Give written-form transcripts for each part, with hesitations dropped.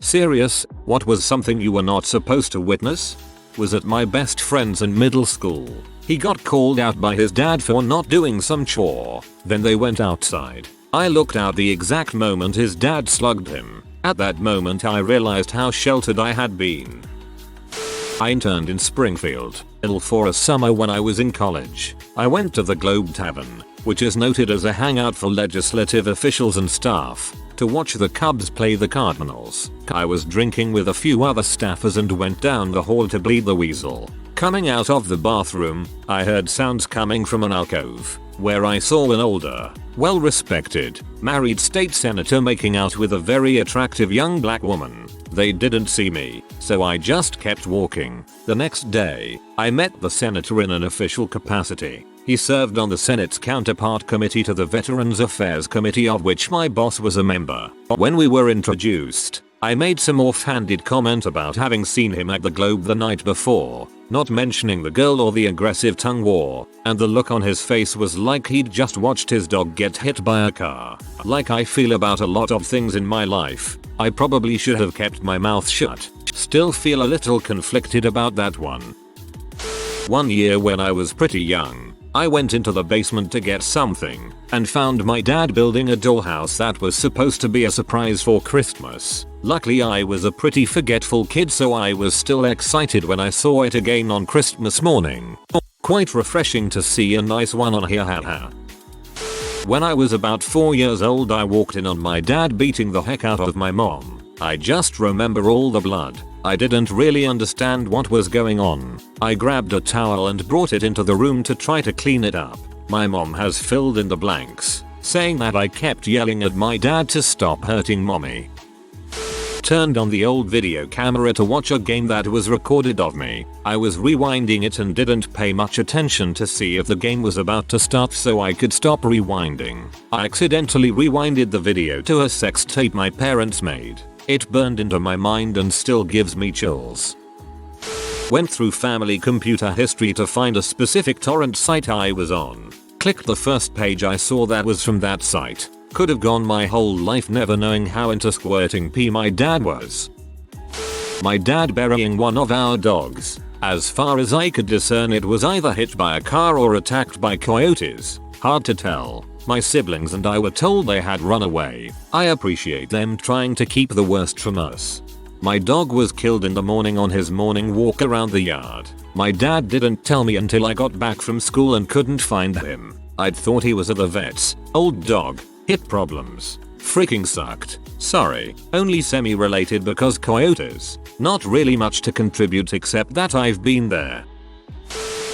Serious, what was something you were not supposed to witness? Was at my best friend's in middle school. He got called out by his dad for not doing some chore. Then they went outside. I looked out the exact moment his dad slugged him. At that moment I realized how sheltered I had been. I interned in Springfield, Illinois for a summer when I was in college. I went to the Globe Tavern, which is noted as a hangout for legislative officials and staff, to watch the Cubs play the Cardinals. I was drinking with a few other staffers and went down the hall to bleed the weasel. Coming out of the bathroom, I heard sounds coming from an alcove, where I saw an older, well-respected, married state senator making out with a very attractive young black woman. They didn't see me, so I just kept walking. The next day, I met the senator in an official capacity. He served on the Senate's counterpart committee to the Veterans Affairs Committee, of which my boss was a member. When we were introduced, I made some offhanded comment about having seen him at the Globe the night before, not mentioning the girl or the aggressive tongue war, and the look on his face was like he'd just watched his dog get hit by a car. Like I feel about a lot of things in my life, I probably should have kept my mouth shut. Still feel a little conflicted about that one. One year when I was pretty young, I went into the basement to get something, and found my dad building a dollhouse that was supposed to be a surprise for Christmas. Luckily I was a pretty forgetful kid, so I was still excited when I saw it again on Christmas morning. Quite refreshing to see a nice one on here, haha. When I was about 4 years old, I walked in on my dad beating the heck out of my mom. I just remember all the blood. I didn't really understand what was going on. I grabbed a towel and brought it into the room to try to clean it up. My mom has filled in the blanks, saying that I kept yelling at my dad to stop hurting mommy. Turned on the old video camera to watch a game that was recorded of me. I was rewinding it and didn't pay much attention to see if the game was about to start so I could stop rewinding. I accidentally rewinded the video to a sex tape my parents made. It burned into my mind and still gives me chills. Went through family computer history to find a specific torrent site I was on. Clicked the first page I saw that was from that site. Could have gone my whole life never knowing how into squirting pee my dad was. My dad burying one of our dogs. As far as I could discern, it was either hit by a car or attacked by coyotes. Hard to tell. My siblings and I were told they had run away. I appreciate them trying to keep the worst from us. My dog was killed in the morning on his morning walk around the yard. My dad didn't tell me until I got back from school and couldn't find him. I'd thought he was at the vet's. Old dog. Hip problems. Freaking sucked. Sorry, only semi-related because coyotes. Not really much to contribute except that I've been there.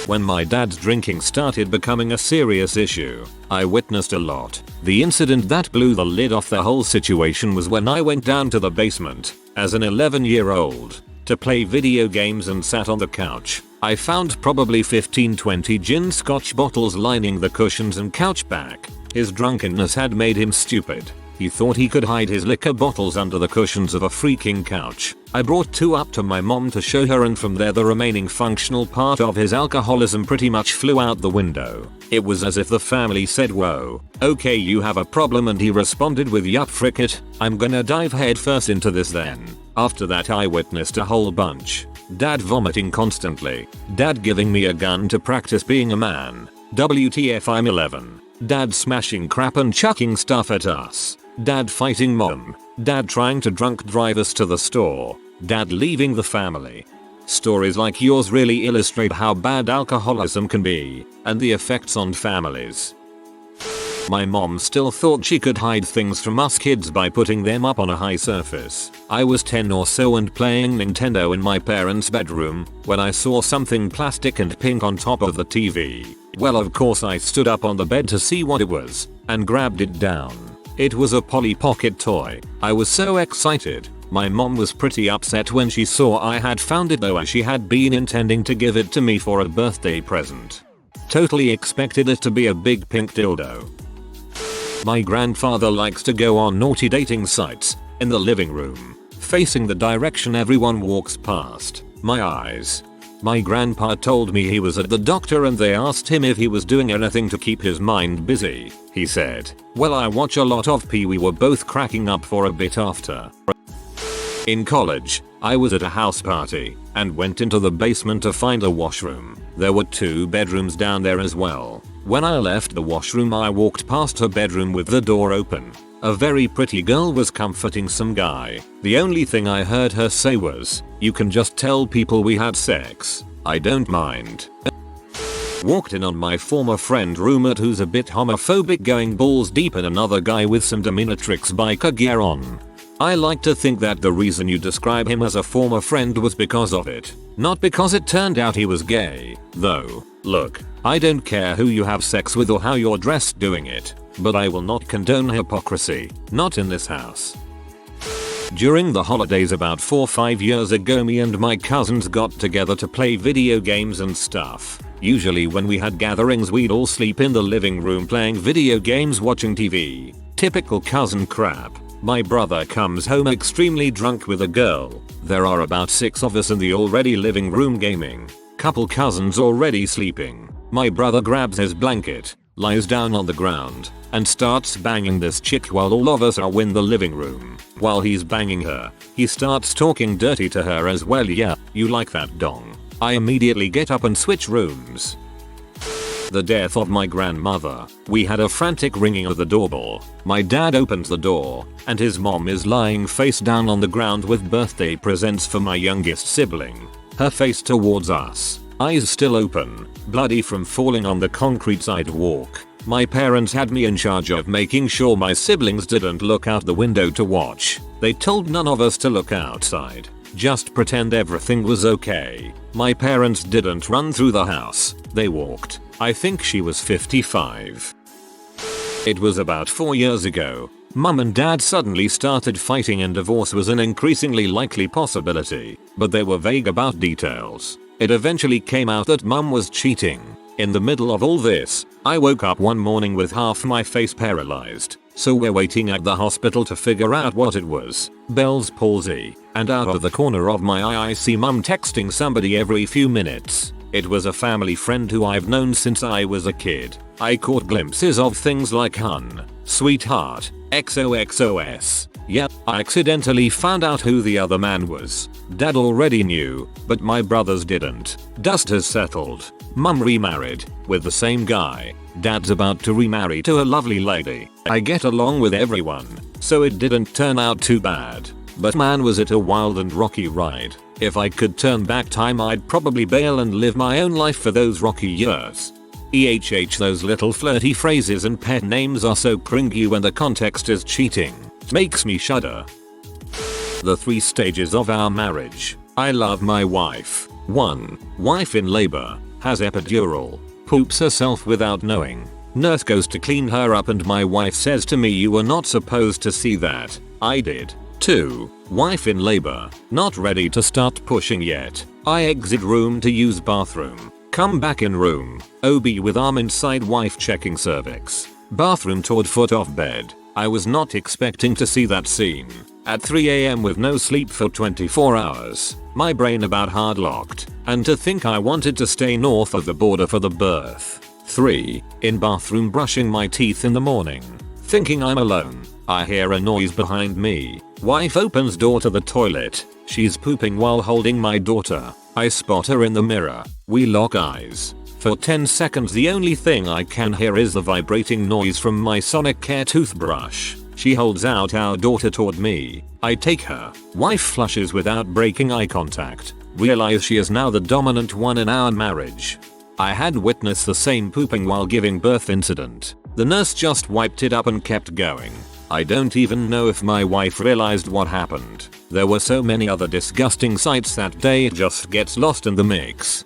When my dad's drinking started becoming a serious issue, I witnessed a lot. The incident that blew the lid off the whole situation was when I went down to the basement, as an 11-year-old, to play video games and sat on the couch. I found probably 15-20 gin scotch bottles lining the cushions and couch back. His drunkenness had made him stupid. He thought he could hide his liquor bottles under the cushions of a freaking couch. I brought 2 up to my mom to show her, and from there the remaining functional part of his alcoholism pretty much flew out the window. It was as if the family said, "Whoa, okay, you have a problem," and he responded with, "Yup, frick it, I'm gonna dive headfirst into this then." After that I witnessed a whole bunch. Dad vomiting constantly. Dad giving me a gun to practice being a man. WTF, I'm 11. Dad smashing crap and chucking stuff at us. Dad fighting mom. Dad trying to drunk drive us to the store. Dad leaving the family. Stories like yours really illustrate how bad alcoholism can be, and the effects on families. My mom still thought she could hide things from us kids by putting them up on a high surface. I was 10 or so and playing Nintendo in my parents' bedroom when I saw something plastic and pink on top of the TV. Well, of course I stood up on the bed to see what it was, and grabbed it down. It was a Polly Pocket toy. I was so excited. My mom was pretty upset when she saw I had found it, though, as she had been intending to give it to me for a birthday present. Totally expected it to be a big pink dildo. My grandfather likes to go on naughty dating sites, in the living room, facing the direction everyone walks past. My eyes. My grandpa told me he was at the doctor and they asked him if he was doing anything to keep his mind busy. He said, "Well, I watch a lot of P." We were both cracking up for a bit after. In college, I was at a house party and went into the basement to find a washroom. There were 2 bedrooms down there as well. When I left the washroom, I walked past her bedroom with the door open. A very pretty girl was comforting some guy. The only thing I heard her say was, "You can just tell people we had sex. I don't mind." Walked in on my former friend roommate who's a bit homophobic going balls deep in another guy with some dominatrix biker gear on. I like to think that the reason you describe him as a former friend was because of it, not because it turned out he was gay, though. Look, I don't care who you have sex with or how you're dressed doing it, but I will not condone hypocrisy, not in this house. During the holidays about 4-5 years ago, me and my cousins got together to play video games and stuff. Usually when we had gatherings we'd all sleep in the living room playing video games watching TV. Typical cousin crap. My brother comes home extremely drunk with a girl. There are about 6 of us in the already living room gaming. Couple cousins already sleeping. My brother grabs his blanket, lies down on the ground, and starts banging this chick while all of us are in the living room. While he's banging her, he starts talking dirty to her as well. "Yeah, you like that dong." I immediately get up and switch rooms. The death of my grandmother. We had a frantic ringing of the doorbell. My dad opens the door, and his mom is lying face down on the ground with birthday presents for my youngest sibling. Her face towards us, eyes still open, bloody from falling on the concrete sidewalk. My parents had me in charge of making sure my siblings didn't look out the window to watch. They told none of us to look outside. Just pretend everything was okay. My parents didn't run through the house, they walked. I think she was 55. It was about 4 years ago. Mum and dad suddenly started fighting and divorce was an increasingly likely possibility, but they were vague about details. It eventually came out that mum was cheating. In the middle of all this, I woke up one morning with half my face paralyzed. So we're waiting at the hospital to figure out what it was. Bell's palsy. And out of the corner of my eye I see mum texting somebody every few minutes. It was a family friend who I've known since I was a kid. I caught glimpses of things like "hun," "sweetheart," "XOXOS." Yep, I accidentally found out who the other man was. Dad already knew, but my brothers didn't. Dust has settled. Mum remarried, with the same guy. Dad's about to remarry to a lovely lady. I get along with everyone, so it didn't turn out too bad. But man, was it a wild and rocky ride. If I could turn back time, I'd probably bail and live my own life for those rocky years. Those little flirty phrases and pet names are so cringy when the context is cheating. Makes me shudder. The 3 stages of our marriage. I love my wife. 1. Wife in labor. Has epidural. Poops herself without knowing. Nurse goes to clean her up and my wife says to me, "You were not supposed to see that." I did. 2. Wife in labor. Not ready to start pushing yet. I exit room to use bathroom. Come back in room. OB with arm inside, wife checking cervix. Bathroom toward foot off bed. I was not expecting to see that scene. At 3 AM with no sleep for 24 hours. My brain about hard locked. And to think I wanted to stay north of the border for the birth. 3. In bathroom brushing my teeth in the morning. Thinking I'm alone. I hear a noise behind me. Wife opens door to the toilet. She's pooping while holding my daughter. I spot her in the mirror. We lock eyes. For 10 seconds the only thing I can hear is the vibrating noise from my Sonicare toothbrush. She holds out our daughter toward me. I take her. Wife flushes without breaking eye contact. Realize she is now the dominant one in our marriage. I had witnessed the same pooping while giving birth incident. The nurse just wiped it up and kept going. I don't even know if my wife realized what happened. There were so many other disgusting sights that day, it just gets lost in the mix.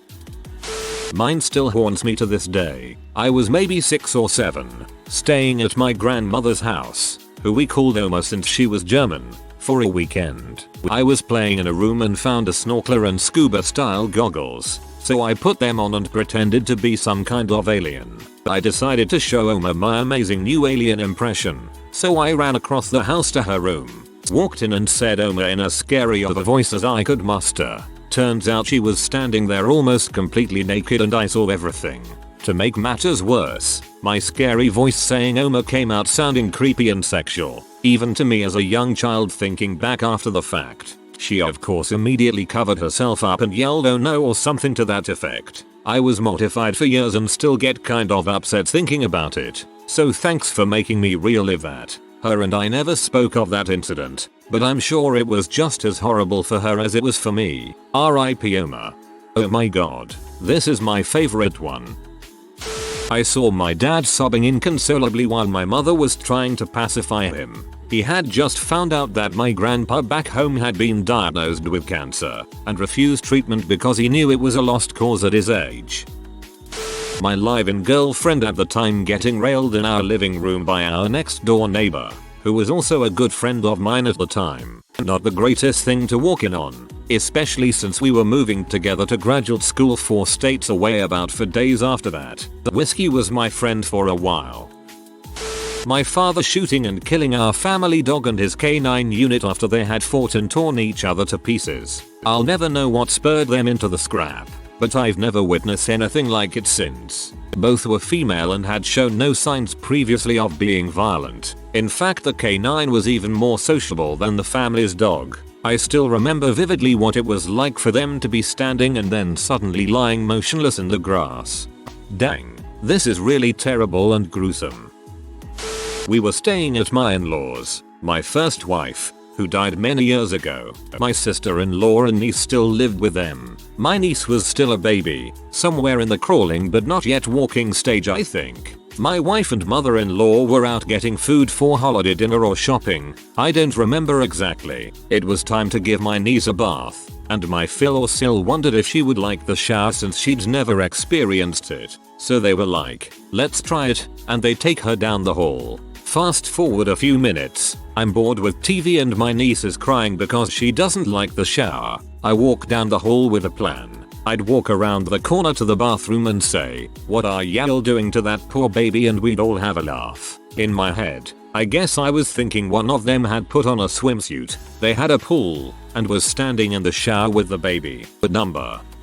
Mine still haunts me to this day. I was maybe 6 or 7, staying at my grandmother's house, who we called Oma since she was German, for a weekend. I was playing in a room and found a snorkeler and scuba style goggles, so I put them on and pretended to be some kind of alien. I decided to show Oma my amazing new alien impression, so I ran across the house to her room, walked in and said Oma in as scary of a voice as I could muster. Turns out she was standing there almost completely naked and I saw everything. To make matters worse, my scary voice saying Oma came out sounding creepy and sexual, even to me as a young child thinking back after the fact. She of course immediately covered herself up and yelled oh no or something to that effect. I was mortified for years and still get kind of upset thinking about it. So thanks for making me relive that. Her and I never spoke of that incident, but I'm sure it was just as horrible for her as it was for me. R.I.P. Oma. Oh my god. This is my favorite one. I saw my dad sobbing inconsolably while my mother was trying to pacify him. He had just found out that my grandpa back home had been diagnosed with cancer and refused treatment because he knew it was a lost cause at his age. My live-in girlfriend at the time getting railed in our living room by our next door neighbor, who was also a good friend of mine at the time. Not the greatest thing to walk in on, especially since we were moving together to graduate school 4 states away about 4 days after that. The whiskey was my friend for a while. My father shooting and killing our family dog and his canine unit after they had fought and torn each other to pieces. I'll never know what spurred them into the scrap, but I've never witnessed anything like it since. Both were female and had shown no signs previously of being violent. In fact, the canine was even more sociable than the family's dog. I still remember vividly what it was like for them to be standing and then suddenly lying motionless in the grass. Dang, this is really terrible and gruesome. We were staying at my in-laws, my first wife, who died many years ago. My sister-in-law and niece still lived with them. My niece was still a baby, somewhere in the crawling but not yet walking stage I think. My wife and mother-in-law were out getting food for holiday dinner or shopping, I don't remember exactly. It was time to give my niece a bath, and my Phil or Sil wondered if she would like the shower since she'd never experienced it. So they were like, let's try it, and they take her down the hall. Fast forward a few minutes, I'm bored with TV and my niece is crying because she doesn't like the shower. I walk down the hall with a plan. I'd walk around the corner to the bathroom and say, what are y'all doing to that poor baby, and we'd all have a laugh. In my head, I guess I was thinking one of them had put on a swimsuit, they had a pool, and was standing in the shower with the baby. But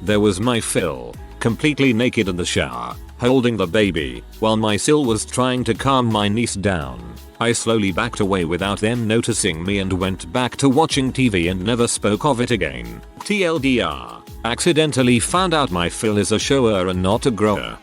there was my Phil, completely naked in the shower, holding the baby, while my Sil was trying to calm my niece down. I slowly backed away without them noticing me and went back to watching TV and never spoke of it again. TLDR. Accidentally found out my Phil is a shower and not a grower.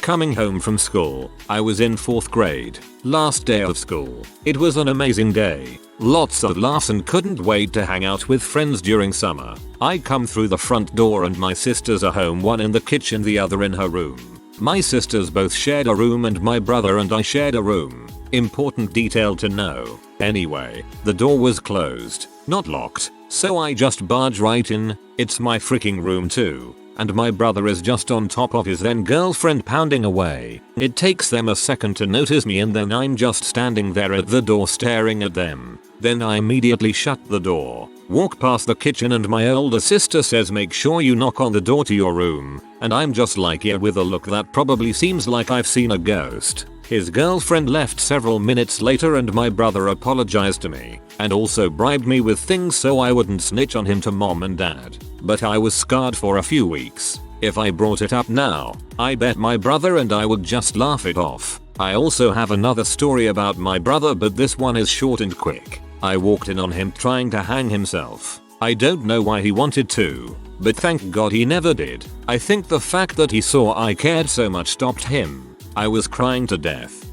Coming home from school, I was in 4th grade, last day of school. It was an amazing day. Lots of laughs and couldn't wait to hang out with friends during summer. I come through the front door and my sisters are home, one in the kitchen, the other in her room. My sisters both shared a room and my brother and I shared a room. Important detail to know. Anyway, the door was closed, not locked, so I just barge right in. It's my freaking room too. And my brother is just on top of his then girlfriend pounding away. It takes them a second to notice me and then I'm just standing there at the door staring at them. Then I immediately shut the door, walk past the kitchen, and my older sister says make sure you knock on the door to your room. And I'm just like, yeah, with a look that probably seems like I've seen a ghost. His girlfriend left several minutes later and my brother apologized to me and also bribed me with things so I wouldn't snitch on him to mom and dad. But I was scarred for a few weeks. If I brought it up now, I bet my brother and I would just laugh it off. I also have another story about my brother, but this one is short and quick. I walked in on him trying to hang himself. I don't know why he wanted to, but thank God he never did. I think the fact that he saw I cared so much stopped him. I was crying to death.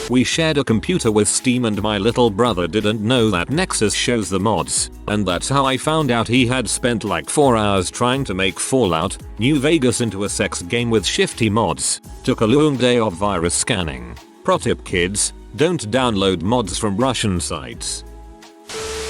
We shared a computer with Steam and my little brother didn't know that Nexus shows the mods, and that's how I found out he had spent like 4 hours trying to make Fallout New Vegas into a sex game with shifty mods. Took a long day of virus scanning. Pro tip kids, don't download mods from Russian sites.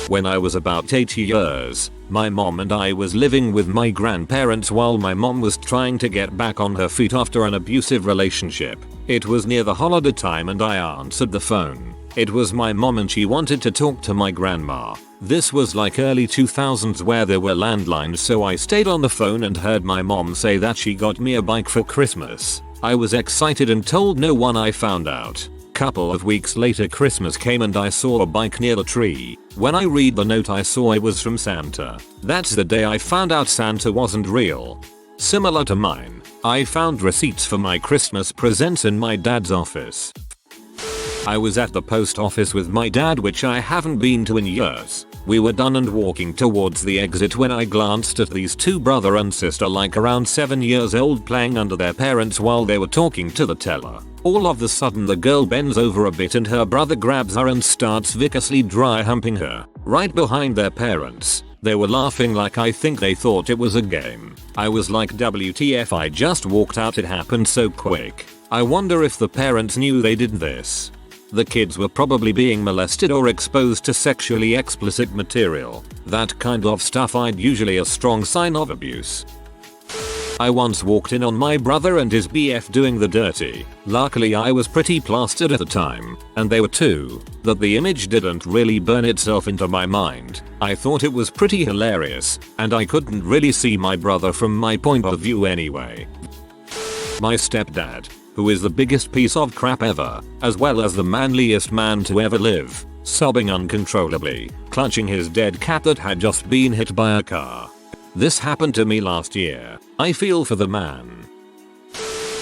When I was about 8 years, my mom and I was living with my grandparents while my mom was trying to get back on her feet after an abusive relationship. It was near the holiday time and I answered the phone. It was my mom and she wanted to talk to my grandma. This was like early 2000s where there were landlines, so I stayed on the phone and heard my mom say that she got me a bike for Christmas. I was excited and told no one. I found out. Couple of weeks later Christmas came and I saw a bike near the tree. When I read the note I saw it was from Santa. That's the day I found out Santa wasn't real. Similar to mine, I found receipts for my Christmas presents in my dad's office. I was at the post office with my dad, which I haven't been to in years. We were done and walking towards the exit when I glanced at these two brother and sister like around 7 years old playing under their parents while they were talking to the teller. All of a sudden the girl bends over a bit and her brother grabs her and starts viciously dry humping her, right behind their parents. They were laughing like I think they thought it was a game. I was like WTF, I just walked out, it happened so quick. I wonder if the parents knew they did this. The kids were probably being molested or exposed to sexually explicit material. That kind of stuff I'd usually a strong sign of abuse. I once walked in on my brother and his BF doing the dirty. Luckily I was pretty plastered at the time, and they were too, that the image didn't really burn itself into my mind. I thought it was pretty hilarious, and I couldn't really see my brother from my point of view anyway. My stepdad, who is the biggest piece of crap ever, as well as the manliest man to ever live, sobbing uncontrollably, clutching his dead cat that had just been hit by a car. This happened to me last year. I feel for the man.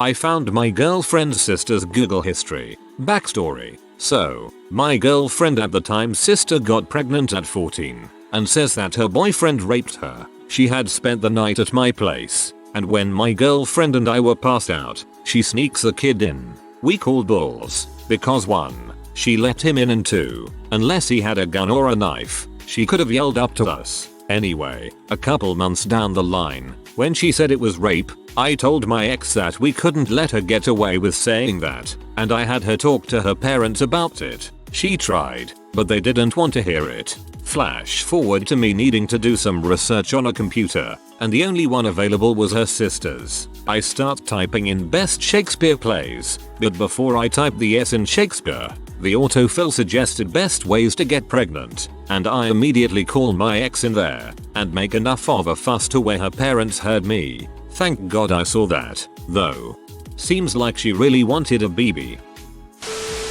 I found my girlfriend's sister's Google history. Backstory. So, my girlfriend at the time's sister got pregnant at 14, and says that her boyfriend raped her. She had spent the night at my place, and when my girlfriend and I were passed out, she sneaks the kid in. We called bulls, because 1, she let him in, and 2, unless he had a gun or a knife, she could have yelled up to us. Anyway, a couple months down the line, when she said it was rape, I told my ex that we couldn't let her get away with saying that, and I had her talk to her parents about it. She tried, but they didn't want to hear it. Flash forward to me needing to do some research on a computer, and the only one available was her sister's. I start typing in best Shakespeare plays, but before I typed the S in Shakespeare, the autofill suggested best ways to get pregnant, and I immediately call my ex in there, and make enough of a fuss to where her parents heard me. Thank God I saw that, though. Seems like she really wanted a baby.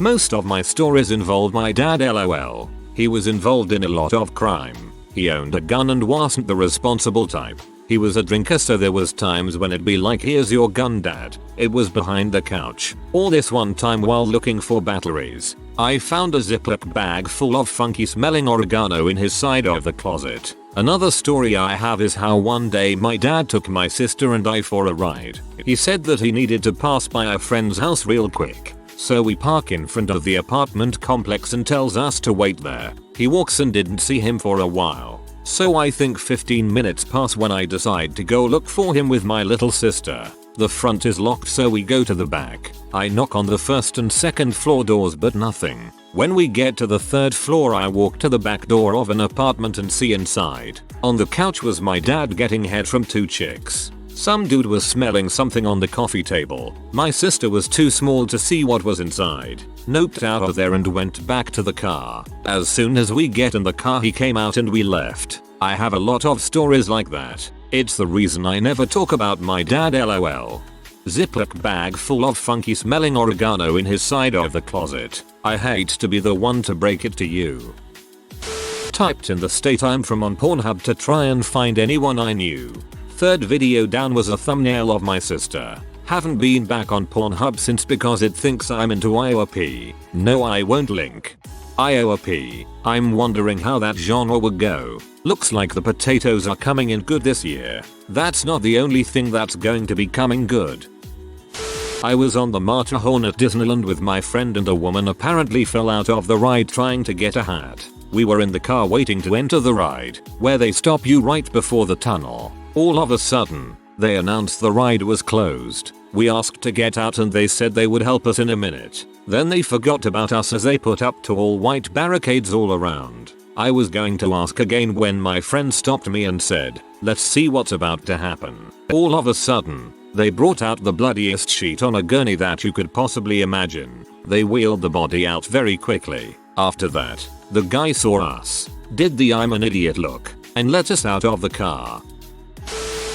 Most of my stories involve my dad, lol. He was involved in a lot of crime. He owned a gun and wasn't the responsible type. He was a drinker, so there was times when it'd be like, here's your gun, dad. It was behind the couch. All this one time while looking for batteries, I found a Ziploc bag full of funky smelling oregano in his side of the closet. Another story I have is how one day my dad took my sister and I for a ride. He said that he needed to pass by a friend's house real quick. So we park in front of the apartment complex and tells us to wait there. He walks and didn't see him for a while. So I think 15 minutes pass when I decide to go look for him with my little sister. The front is locked, so we go to the back. I knock on the first and second floor doors but nothing. When we get to the third floor, I walk to the back door of an apartment and see inside. On the couch was my dad getting head from 2 chicks. Some dude was smelling something on the coffee table. My sister was too small to see what was inside. Noped out of there and went back to the car. As soon as we get in the car, he came out and we left. I have a lot of stories like that. It's the reason I never talk about my dad, lol. Ziploc bag full of funky smelling oregano in his side of the closet. I hate to be the one to break it to you. Typed in the state I'm from on Pornhub to try and find anyone I knew. Third video down was a thumbnail of my sister. Haven't been back on Pornhub since because it thinks I'm into IOP. No, I won't link. IOP. I'm wondering how that genre would go. Looks like the potatoes are coming in good this year. That's not the only thing that's going to be coming good. I was on the Matterhorn at Disneyland with my friend and a woman apparently fell out of the ride trying to get a hat. We were in the car waiting to enter the ride, where they stop you right before the tunnel. All of a sudden, they announced the ride was closed. We asked to get out and they said they would help us in a minute. Then they forgot about us as they put up tall white barricades all around. I was going to ask again when my friend stopped me and said, let's see what's about to happen. All of a sudden, they brought out the bloodiest sheet on a gurney that you could possibly imagine. They wheeled the body out very quickly. After that, the guy saw us, did the I'm an idiot look, and let us out of the car.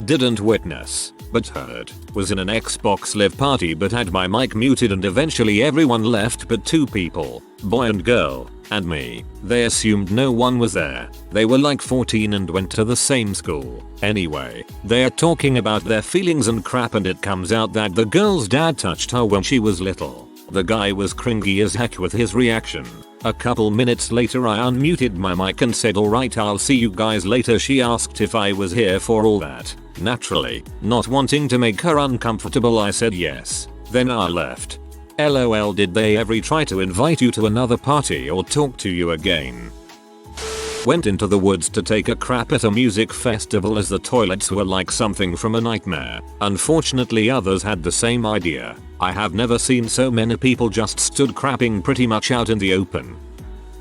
Didn't witness, but heard. Was in an Xbox Live party but had my mic muted and eventually everyone left but 2 people, boy and girl, and me. They assumed no one was there. They were like 14 and went to the same school. Anyway, they are talking about their feelings and crap and it comes out that the girl's dad touched her when she was little. The guy was cringy as heck with his reaction. A couple minutes later I unmuted my mic and said, alright, I'll see you guys later. She asked if I was here for all that. Naturally, not wanting to make her uncomfortable, I said yes. Then I left. LOL, did they ever try to invite you to another party or talk to you again? Went into the woods to take a crap at a music festival as the toilets were like something from a nightmare. Unfortunately others had the same idea. I have never seen so many people just stood crapping pretty much out in the open.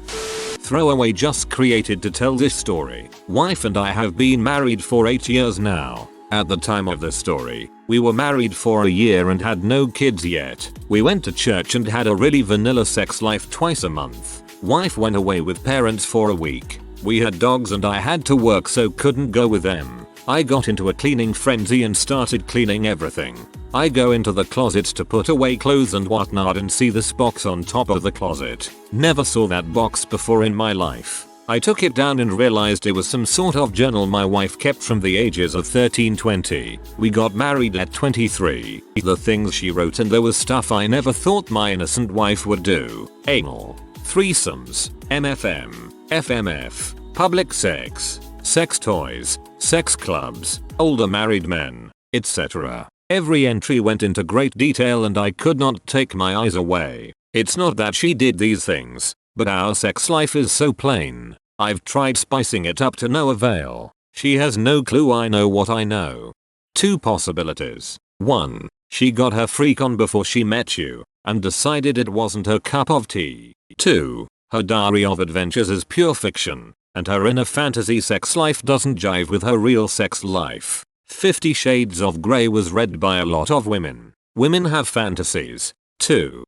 Throwaway just created to tell this story. Wife and I have been married for 8 years now. At the time of the story, we were married for a year and had no kids yet. We went to church and had a really vanilla sex life twice a month. Wife went away with parents for a week. We had dogs and I had to work so couldn't go with them. I got into a cleaning frenzy and started cleaning everything. I go into the closets to put away clothes and whatnot and see this box on top of the closet. Never saw that box before in my life. I took it down and realized it was some sort of journal my wife kept from the ages of 13-20. We got married at 23. The things she wrote, and there was stuff I never thought my innocent wife would do. Anal, threesomes, MFM, FMF, public sex, sex toys, sex clubs, older married men, etc. Every entry went into great detail and I could not take my eyes away. It's not that she did these things, but our sex life is so plain. I've tried spicing it up to no avail. She has no clue I know what I know. 2 possibilities. 1. She got her freak on before she met you and decided it wasn't her cup of tea. 2. Her diary of adventures is pure fiction, and her inner fantasy sex life doesn't jive with her real sex life. 50 Shades of Grey was read by a lot of women. Women have fantasies, too.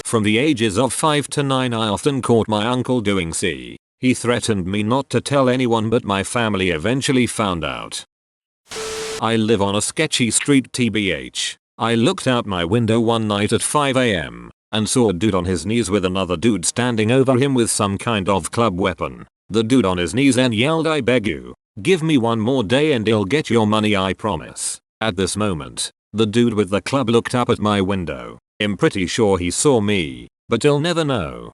From the ages of 5 to 9 I often caught my uncle doing C. He threatened me not to tell anyone, but my family eventually found out. I live on a sketchy street tbh. I looked out my window one night at 5 AM. and saw a dude on his knees with another dude standing over him with some kind of club weapon. The dude on his knees then yelled, "I beg you, give me one more day and I'll get your money, I promise." At this moment, the dude with the club looked up at my window. I'm pretty sure he saw me, but I'll never know.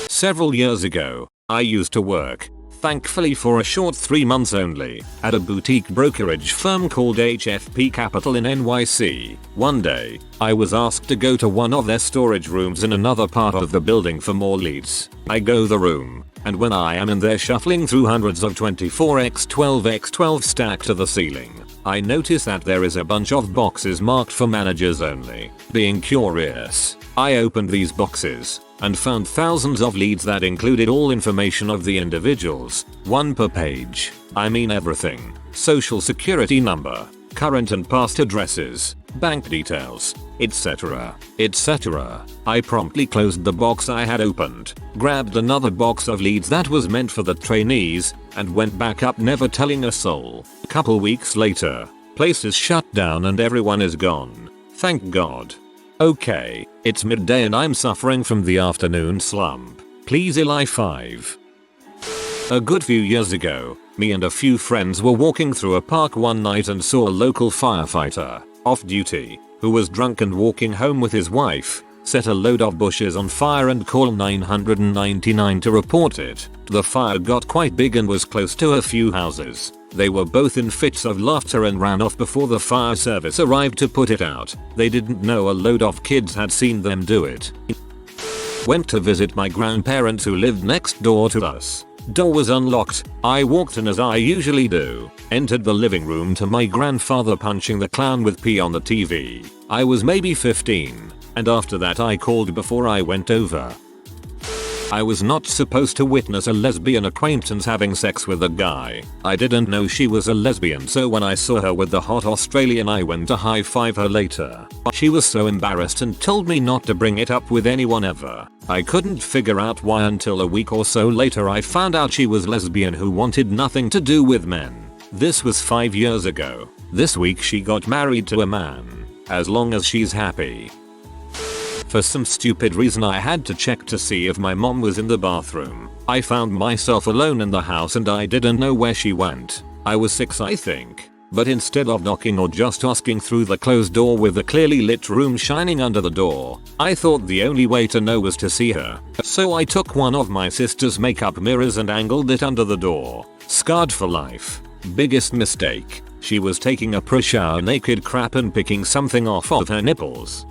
Several years ago, I used to work, thankfully for a short 3 months only, at a boutique brokerage firm called HFP Capital in NYC. One day, I was asked to go to one of their storage rooms in another part of the building for more leads. I go the room, and when I am in there shuffling through hundreds of 24x12x12 stacked to the ceiling, I notice that there is a bunch of boxes marked for managers only. Being curious, I opened these boxes and found thousands of leads that included all information of the individuals, one per page. I mean everything: social security number, current and past addresses, bank details, etc., etc. I promptly closed the box I had opened, grabbed another box of leads that was meant for the trainees, and went back up, never telling a soul. Couple weeks later, place is shut down and everyone is gone. Thank God. Okay, it's midday and I'm suffering from the afternoon slump. Please Eli 5. A good few years ago, me and a few friends were walking through a park one night and saw a local firefighter, off duty, who was drunk and walking home with his wife, set a load of bushes on fire and called 999 to report it. The fire got quite big and was close to a few houses. They were both in fits of laughter and ran off before the fire service arrived to put it out. They didn't know a load of kids had seen them do it. Went to visit my grandparents who lived next door to us. Door was unlocked. I walked in as I usually do. Entered the living room to my grandfather punching the clown with pee on the TV. I was maybe 15, and after that I called before I went over. I was not supposed to witness a lesbian acquaintance having sex with a guy. I didn't know she was a lesbian, so when I saw her with the hot Australian I went to high five her later. She was so embarrassed and told me not to bring it up with anyone ever. I couldn't figure out why until a week or so later I found out she was lesbian who wanted nothing to do with men. This was 5 years ago. This week she got married to a man. As long as she's happy. For some stupid reason I had to check to see if my mom was in the bathroom. I found myself alone in the house and I didn't know where she went. I was 6, I think. but instead of knocking or just asking through the closed door with the clearly lit room shining under the door, I thought the only way to know was to see her. So I took one of my sister's makeup mirrors and angled it under the door. Scarred for life. Biggest mistake. She was taking a pre-shower naked crap and picking something off of her nipples.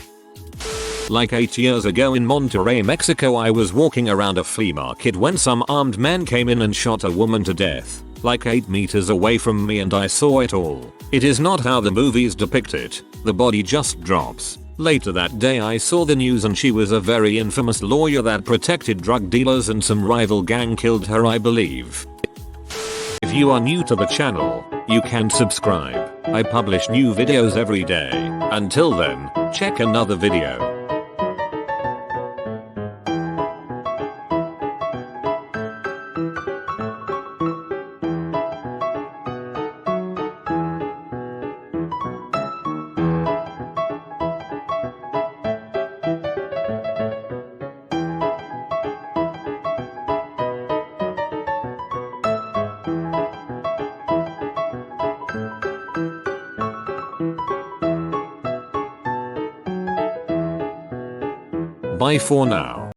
Like 8 years ago in Monterrey, Mexico, I was walking around a flea market when some armed men came in and shot a woman to death, like 8 meters away from me, and I saw it all. It is not how the movies depict it. The body just drops. Later that day I saw the news and she was a very infamous lawyer that protected drug dealers and some rival gang killed her, I believe. If you are new to the channel, you can subscribe. I publish new videos every day. Until then, check another video. Bye for now.